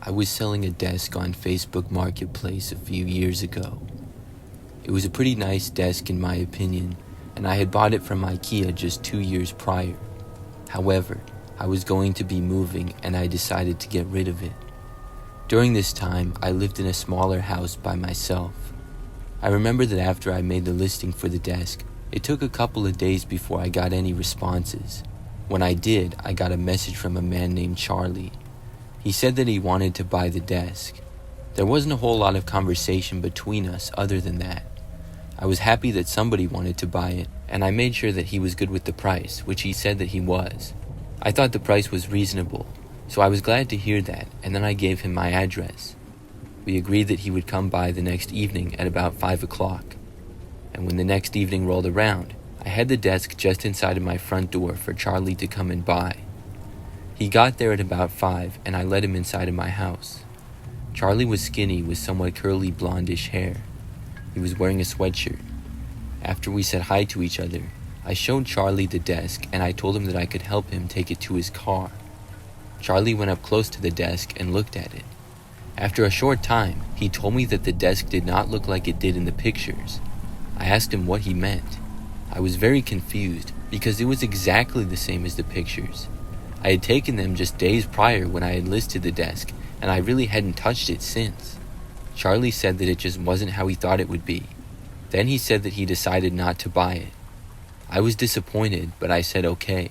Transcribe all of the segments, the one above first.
I was selling a desk on Facebook Marketplace a few years ago. It was a pretty nice desk in my opinion, and I had bought it from IKEA just 2 years prior. However, I was going to be moving and I decided to get rid of it. During this time, I lived in a smaller house by myself. I remember that after I made the listing for the desk, it took a couple of days before I got any responses. When I did, I got a message from a man named Charlie. He said that he wanted to buy the desk. There wasn't a whole lot of conversation between us other than that. I was happy that somebody wanted to buy it, and I made sure that he was good with the price, which he said that he was. I thought the price was reasonable, so I was glad to hear that, and then I gave him my address. We agreed that he would come by the next evening at about 5 o'clock. And when the next evening rolled around, I had the desk just inside of my front door for Charlie to come and buy. He got there at about 5, and I let him inside of my house. Charlie was skinny with somewhat curly blondish hair. He was wearing a sweatshirt. After we said hi to each other, I showed Charlie the desk and I told him that I could help him take it to his car. Charlie went up close to the desk and looked at it. After a short time, he told me that the desk did not look like it did in the pictures. I asked him what he meant. I was very confused because it was exactly the same as the pictures. I had taken them just days prior when I had listed the desk, and I really hadn't touched it since. Charlie said that it just wasn't how he thought it would be. Then he said that he decided not to buy it. I was disappointed, but I said okay.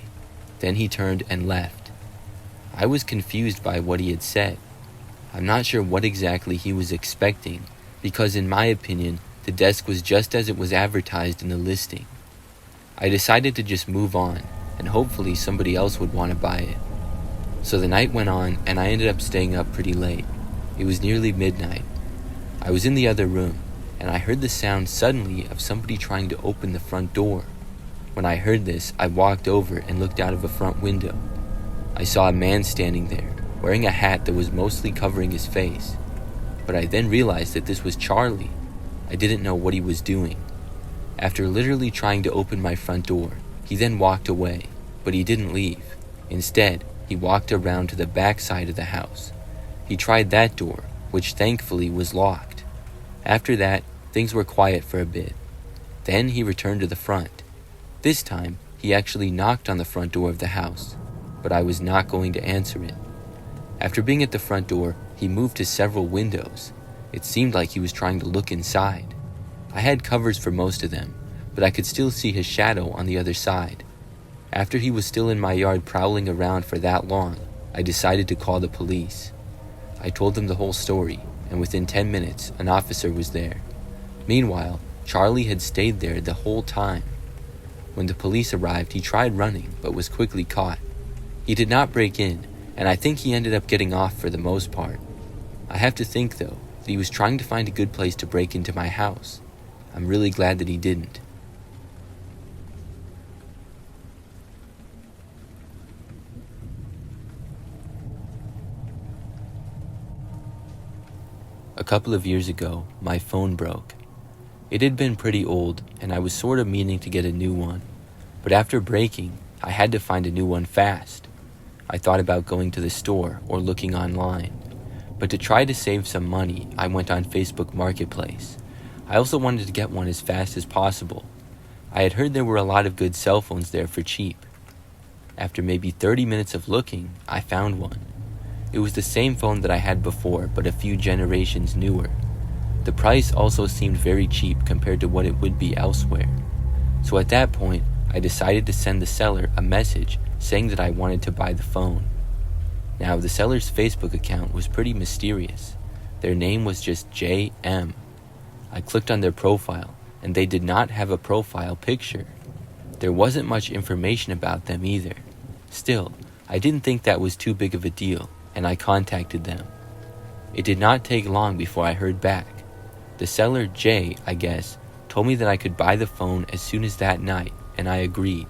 Then he turned and left. I was confused by what he had said. I'm not sure what exactly he was expecting, because in my opinion, the desk was just as it was advertised in the listing. I decided to just move on, and hopefully somebody else would want to buy it. So the night went on, and I ended up staying up pretty late. It was nearly midnight. I was in the other room, and I heard the sound suddenly of somebody trying to open the front door. When I heard this, I walked over and looked out of a front window. I saw a man standing there, wearing a hat that was mostly covering his face. But I then realized that this was Charlie. I didn't know what he was doing. After literally trying to open my front door, he then walked away, but he didn't leave. Instead, he walked around to the back side of the house. He tried that door, which thankfully was locked. After that, things were quiet for a bit. Then he returned to the front. This time, he actually knocked on the front door of the house, but I was not going to answer it. After being at the front door, he moved to several windows. It seemed like he was trying to look inside. I had covers for most of them, but I could still see his shadow on the other side. After he was still in my yard prowling around for that long, I decided to call the police. I told them the whole story, and within 10 minutes, an officer was there. Meanwhile, Charlie had stayed there the whole time. When the police arrived, he tried running, but was quickly caught. He did not break in, and I think he ended up getting off for the most part. I have to think, though, that he was trying to find a good place to break into my house. I'm really glad that he didn't. A couple of years ago, my phone broke. It had been pretty old, and I was sort of meaning to get a new one. But after breaking, I had to find a new one fast. I thought about going to the store or looking online. But to try to save some money, I went on Facebook Marketplace. I also wanted to get one as fast as possible. I had heard there were a lot of good cell phones there for cheap. After maybe 30 minutes of looking, I found one. It was the same phone that I had before, but a few generations newer. The price also seemed very cheap compared to what it would be elsewhere. So at that point, I decided to send the seller a message saying that I wanted to buy the phone. Now, the seller's Facebook account was pretty mysterious. Their name was just JM. I clicked on their profile, and they did not have a profile picture. There wasn't much information about them either. Still, I didn't think that was too big of a deal, and I contacted them. It did not take long before I heard back. The seller, Jay, I guess, told me that I could buy the phone as soon as that night, and I agreed.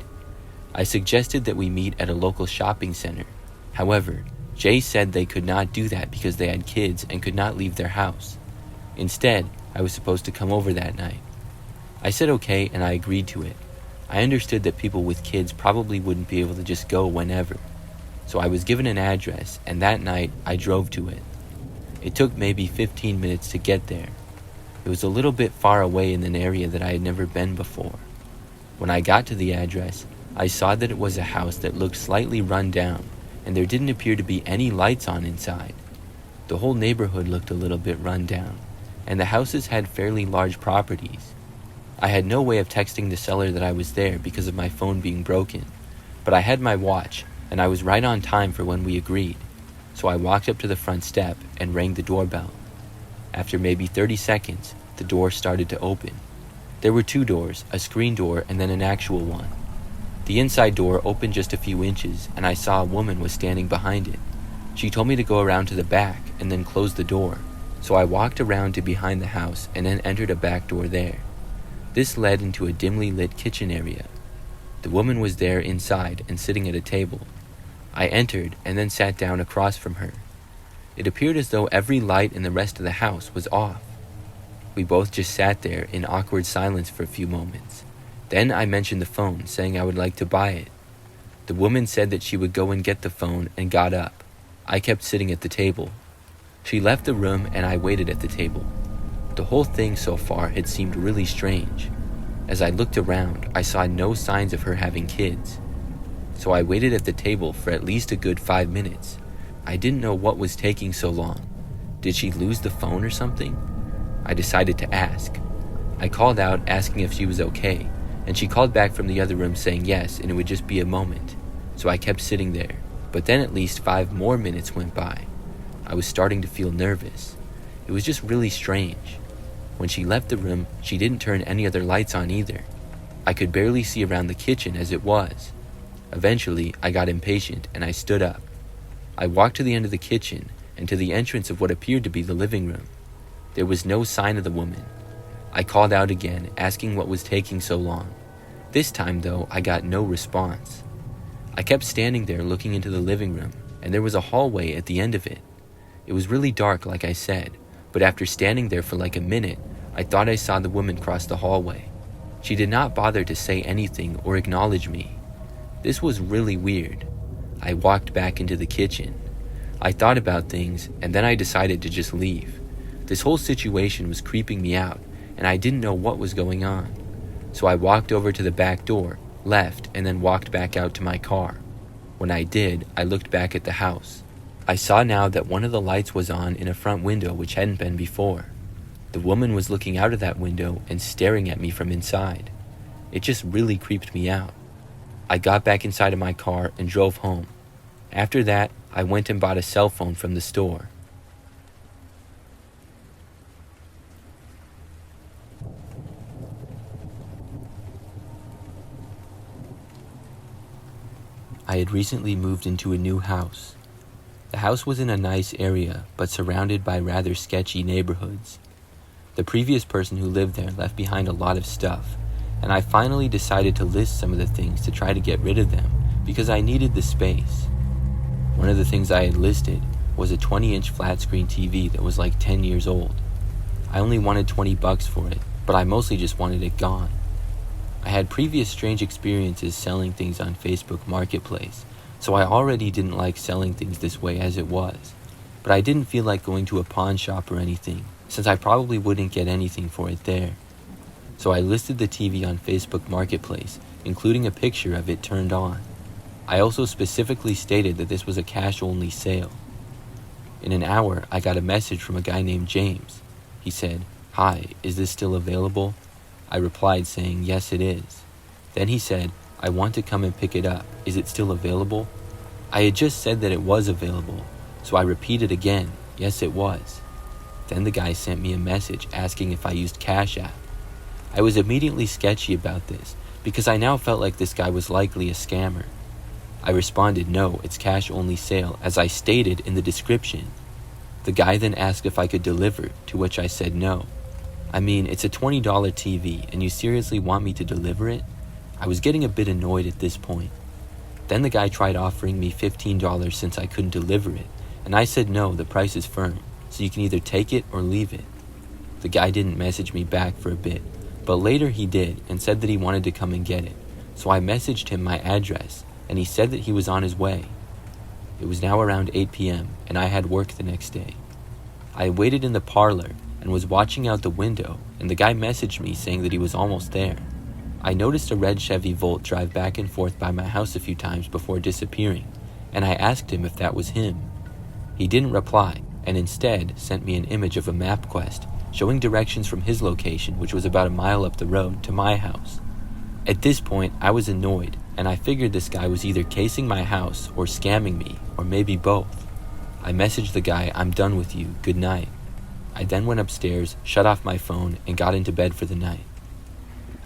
I suggested that we meet at a local shopping center. However, Jay said they could not do that because they had kids and could not leave their house. Instead, I was supposed to come over that night. I said okay, and I agreed to it. I understood that people with kids probably wouldn't be able to just go whenever. So I was given an address, and that night I drove to it. It took maybe 15 minutes to get there. It was a little bit far away in an area that I had never been before. When I got to the address, I saw that it was a house that looked slightly run down, and there didn't appear to be any lights on inside. The whole neighborhood looked a little bit run down, and the houses had fairly large properties. I had no way of texting the seller that I was there because of my phone being broken, but I had my watch, and I was right on time for when we agreed. So I walked up to the front step and rang the doorbell. After maybe 30 seconds, the door started to open. There were two doors, a screen door and then an actual one. The inside door opened just a few inches, and I saw a woman was standing behind it. She told me to go around to the back and then close the door, so I walked around to behind the house and then entered a back door there. This led into a dimly lit kitchen area. The woman was there inside and sitting at a table. I entered and then sat down across from her. It appeared as though every light in the rest of the house was off. We both just sat there in awkward silence for a few moments. Then I mentioned the phone, saying I would like to buy it. The woman said that she would go and get the phone and got up. I kept sitting at the table. She left the room and I waited at the table. The whole thing so far had seemed really strange. As I looked around, I saw no signs of her having kids. So I waited at the table for at least a good 5 minutes. I didn't know what was taking so long. Did she lose the phone or something? I decided to ask. I called out asking if she was okay, and she called back from the other room saying yes, and it would just be a moment. So I kept sitting there, but then at least 5 more minutes went by. I was starting to feel nervous. It was just really strange. When she left the room, she didn't turn any other lights on either. I could barely see around the kitchen as it was. Eventually, I got impatient and I stood up. I walked to the end of the kitchen and to the entrance of what appeared to be the living room. There was no sign of the woman. I called out again, asking what was taking so long. This time, though, I got no response. I kept standing there looking into the living room, and there was a hallway at the end of it. It was really dark, like I said, but after standing there for like a minute, I thought I saw the woman cross the hallway. She did not bother to say anything or acknowledge me. This was really weird. I walked back into the kitchen. I thought about things, and then I decided to just leave. This whole situation was creeping me out, and I didn't know what was going on. So I walked over to the back door, left, and then walked back out to my car. When I did, I looked back at the house. I saw now that one of the lights was on in a front window which hadn't been before. The woman was looking out of that window and staring at me from inside. It just really creeped me out. I got back inside of my car and drove home. After that, I went and bought a cell phone from the store. I had recently moved into a new house. The house was in a nice area, but surrounded by rather sketchy neighborhoods. The previous person who lived there left behind a lot of stuff, and I finally decided to list some of the things to try to get rid of them because I needed the space. One of the things I had listed was a 20-inch flat screen TV that was like 10 years old. I only wanted $20 for it, but I mostly just wanted it gone. I had previous strange experiences selling things on Facebook Marketplace, so I already didn't like selling things this way as it was, but I didn't feel like going to a pawn shop or anything, since I probably wouldn't get anything for it there. So I listed the TV on Facebook Marketplace, including a picture of it turned on. I also specifically stated that this was a cash-only sale. In an hour, I got a message from a guy named James. He said, "Hi, is this still available?" I replied saying, "Yes, it is." Then he said, "I want to come and pick it up. Is it still available?" I had just said that it was available, so I repeated again, "Yes, it was." Then the guy sent me a message asking if I used Cash App. I was immediately sketchy about this because I now felt like this guy was likely a scammer. I responded, "No, it's cash only sale, as I stated in the description." The guy then asked if I could deliver, to which I said no. I mean, it's a $20 TV, and you seriously want me to deliver it? I was getting a bit annoyed at this point. Then the guy tried offering me $15 since I couldn't deliver it, and I said no, the price is firm, so you can either take it or leave it. The guy didn't message me back for a bit, but later he did and said that he wanted to come and get it, so I messaged him my address, and he said that he was on his way. It was now around 8 p.m., and I had work the next day. I waited in the parlor and was watching out the window, and the guy messaged me saying that he was almost there. I noticed a red Chevy Volt drive back and forth by my house a few times before disappearing, and I asked him if that was him. He didn't reply, and instead sent me an image of a MapQuest showing directions from his location, which was about a mile up the road, to my house. At this point, I was annoyed, and I figured this guy was either casing my house or scamming me, or maybe both. I messaged the guy, "I'm done with you, good night." I then went upstairs, shut off my phone, and got into bed for the night.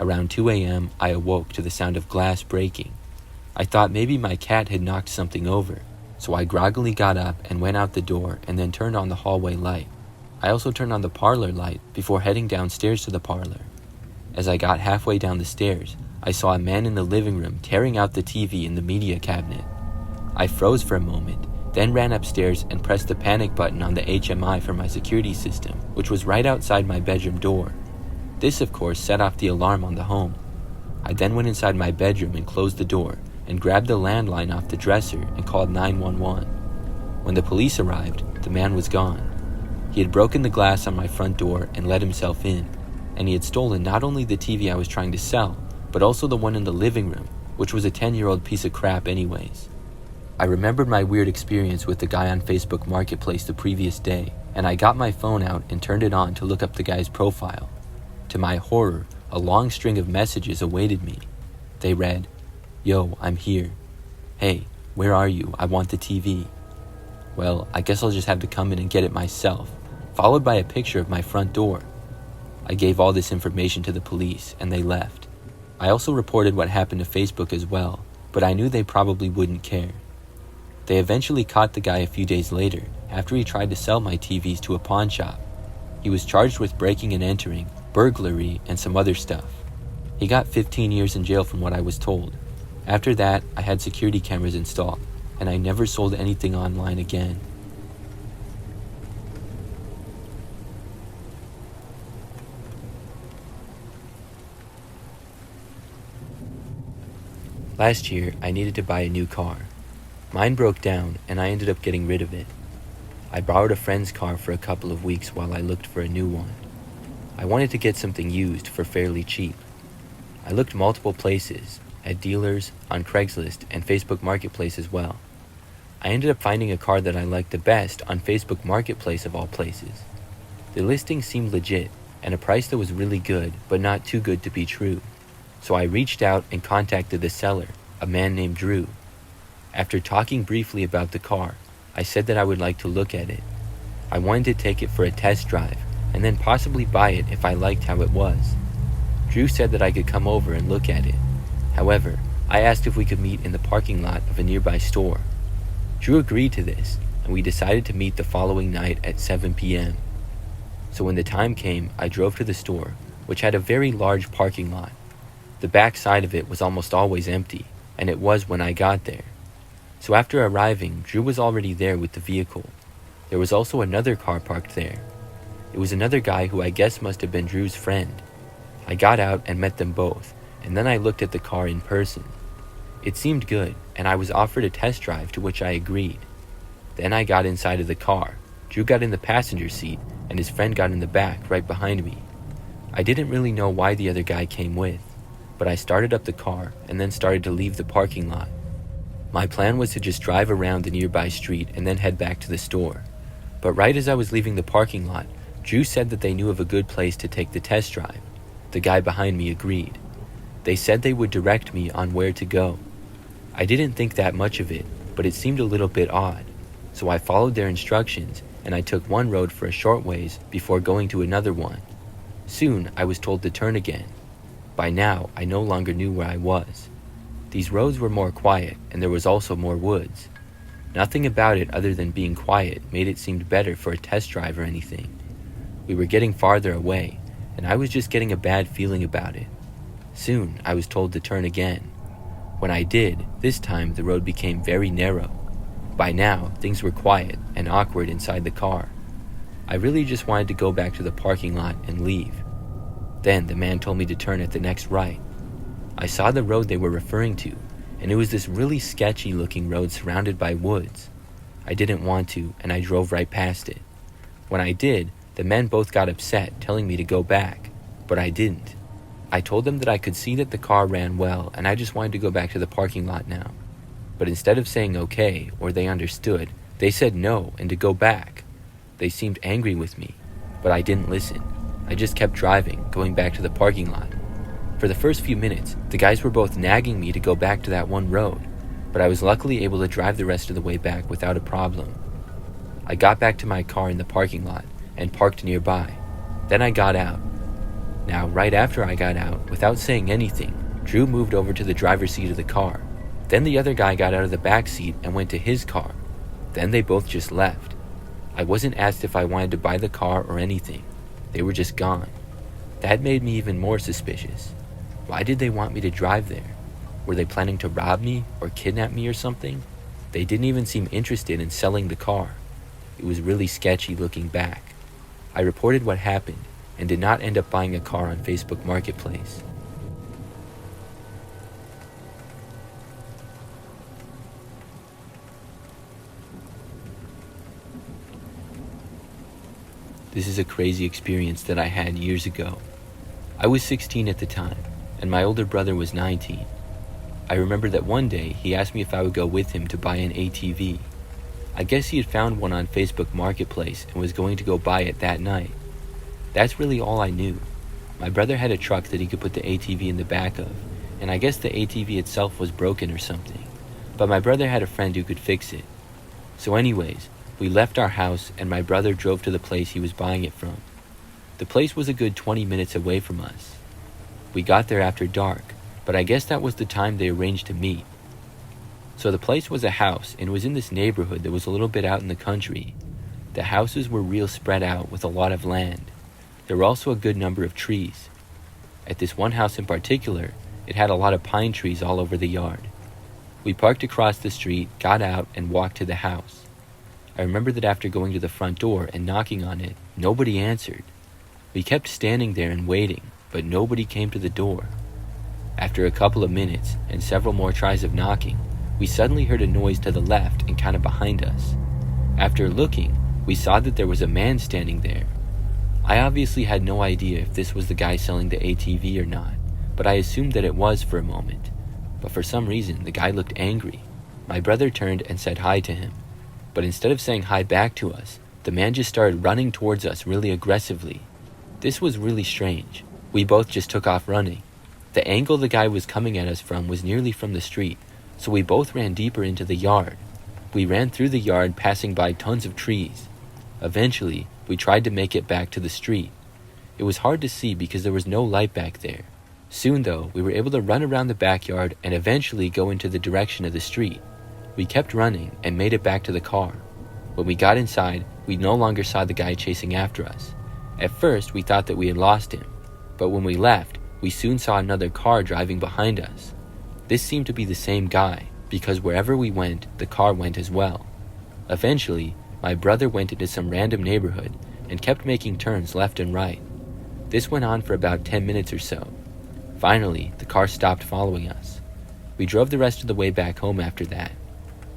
Around 2 a.m., I awoke to the sound of glass breaking. I thought maybe my cat had knocked something over, so I groggily got up and went out the door and then turned on the hallway light. I also turned on the parlor light before heading downstairs to the parlor. As I got halfway down the stairs, I saw a man in the living room tearing out the TV in the media cabinet. I froze for a moment, then ran upstairs and pressed the panic button on the HMI for my security system, which was right outside my bedroom door. This, of course, set off the alarm on the home. I then went inside my bedroom and closed the door and grabbed the landline off the dresser and called 911. When the police arrived, the man was gone. He had broken the glass on my front door and let himself in, and he had stolen not only the TV I was trying to sell, but also the one in the living room, which was a 10-year-old piece of crap anyways. I remembered my weird experience with the guy on Facebook Marketplace the previous day, and I got my phone out and turned it on to look up the guy's profile. To my horror, a long string of messages awaited me. They read, "Yo, I'm here. Hey, where are you? I want the TV. Well, I guess I'll just have to come in and get it myself," followed by a picture of my front door. I gave all this information to the police, and they left. I also reported what happened to Facebook as well, but I knew they probably wouldn't care. They eventually caught the guy a few days later, after he tried to sell my TVs to a pawn shop. He was charged with breaking and entering, burglary, and some other stuff. He got 15 years in jail from what I was told. After that, I had security cameras installed, and I never sold anything online again. Last year, I needed to buy a new car. Mine broke down, and I ended up getting rid of it. I borrowed a friend's car for a couple of weeks while I looked for a new one. I wanted to get something used for fairly cheap. I looked multiple places, at dealers, on Craigslist, and Facebook Marketplace as well. I ended up finding a car that I liked the best on Facebook Marketplace of all places. The listing seemed legit, and a price that was really good, but not too good to be true. So I reached out and contacted the seller, a man named Drew. After talking briefly about the car, I said that I would like to look at it. I wanted to take it for a test drive, and then possibly buy it if I liked how it was. Drew said that I could come over and look at it. However, I asked if we could meet in the parking lot of a nearby store. Drew agreed to this, and we decided to meet the following night at 7 p.m. So when the time came, I drove to the store, which had a very large parking lot. The back side of it was almost always empty, and it was when I got there. So after arriving, Drew was already there with the vehicle. There was also another car parked there. It was another guy who I guess must have been Drew's friend. I got out and met them both, and then I looked at the car in person. It seemed good, and I was offered a test drive, to which I agreed. Then I got inside of the car. Drew got in the passenger seat, and his friend got in the back, right behind me. I didn't really know why the other guy came with, but I started up the car and then started to leave the parking lot. My plan was to just drive around the nearby street and then head back to the store. But right as I was leaving the parking lot, Drew said that they knew of a good place to take the test drive. The guy behind me agreed. They said they would direct me on where to go. I didn't think that much of it, but it seemed a little bit odd. So I followed their instructions, and I took one road for a short ways before going to another one. Soon, I was told to turn again. By now, I no longer knew where I was. These roads were more quiet, and there was also more woods. Nothing about it other than being quiet made it seem better for a test drive or anything. We were getting farther away, and I was just getting a bad feeling about it. Soon, I was told to turn again. When I did, this time the road became very narrow. By now, things were quiet and awkward inside the car. I really just wanted to go back to the parking lot and leave. Then the man told me to turn at the next right. I saw the road they were referring to, and it was this really sketchy looking road surrounded by woods. I didn't want to, and I drove right past it. When I did, the men both got upset, telling me to go back, but I didn't. I told them that I could see that the car ran well and I just wanted to go back to the parking lot now. But instead of saying okay, or they understood, they said no and to go back. They seemed angry with me, but I didn't listen. I just kept driving, going back to the parking lot. For the first few minutes, the guys were both nagging me to go back to that one road, but I was luckily able to drive the rest of the way back without a problem. I got back to my car in the parking lot and parked nearby. Then I got out. Now, right after I got out, without saying anything, Drew moved over to the driver's seat of the car. Then the other guy got out of the back seat and went to his car. Then they both just left. I wasn't asked if I wanted to buy the car or anything. They were just gone. That made me even more suspicious. Why did they want me to drive there? Were they planning to rob me or kidnap me or something? They didn't even seem interested in selling the car. It was really sketchy looking back. I reported what happened and did not end up buying a car on Facebook Marketplace. This is a crazy experience that I had years ago. I was 16 at the time, and my older brother was 19. I remember that one day he asked me if I would go with him to buy an ATV. I guess he had found one on Facebook Marketplace and was going to go buy it that night. That's really all I knew. My brother had a truck that he could put the ATV in the back of, and I guess the ATV itself was broken or something, but my brother had a friend who could fix it. So anyways, we left our house and my brother drove to the place he was buying it from. The place was a good 20 minutes away from us. We got there after dark, but I guess that was the time they arranged to meet. So the place was a house and was in this neighborhood that was a little bit out in the country. The houses were real spread out with a lot of land. There were also a good number of trees. At this one house in particular, it had a lot of pine trees all over the yard. We parked across the street, got out, and walked to the house. I remember that after going to the front door and knocking on it, nobody answered. We kept standing there and waiting, but nobody came to the door. After a couple of minutes and several more tries of knocking, we suddenly heard a noise to the left and kind of behind us. After looking, we saw that there was a man standing there. I obviously had no idea if this was the guy selling the ATV or not, but I assumed that it was for a moment. But for some reason, the guy looked angry. My brother turned and said hi to him. But instead of saying hi back to us, the man just started running towards us really aggressively. This was really strange. We both just took off running. The angle the guy was coming at us from was nearly from the street, so we both ran deeper into the yard. We ran through the yard, passing by tons of trees. Eventually, we tried to make it back to the street. It was hard to see because there was no light back there. Soon though, we were able to run around the backyard and eventually go into the direction of the street. We kept running and made it back to the car. When we got inside, we no longer saw the guy chasing after us. At first, we thought that we had lost him, but when we left, we soon saw another car driving behind us. This seemed to be the same guy, because wherever we went, the car went as well. Eventually, my brother went into some random neighborhood and kept making turns left and right. This went on for about 10 minutes or so. Finally, the car stopped following us. We drove the rest of the way back home after that.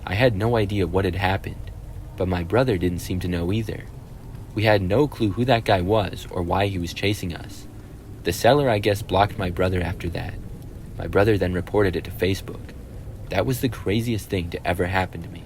I had no idea what had happened, but my brother didn't seem to know either. We had no clue who that guy was or why he was chasing us. The seller, I guess, blocked my brother after that. My brother then reported it to Facebook. That was the craziest thing to ever happen to me.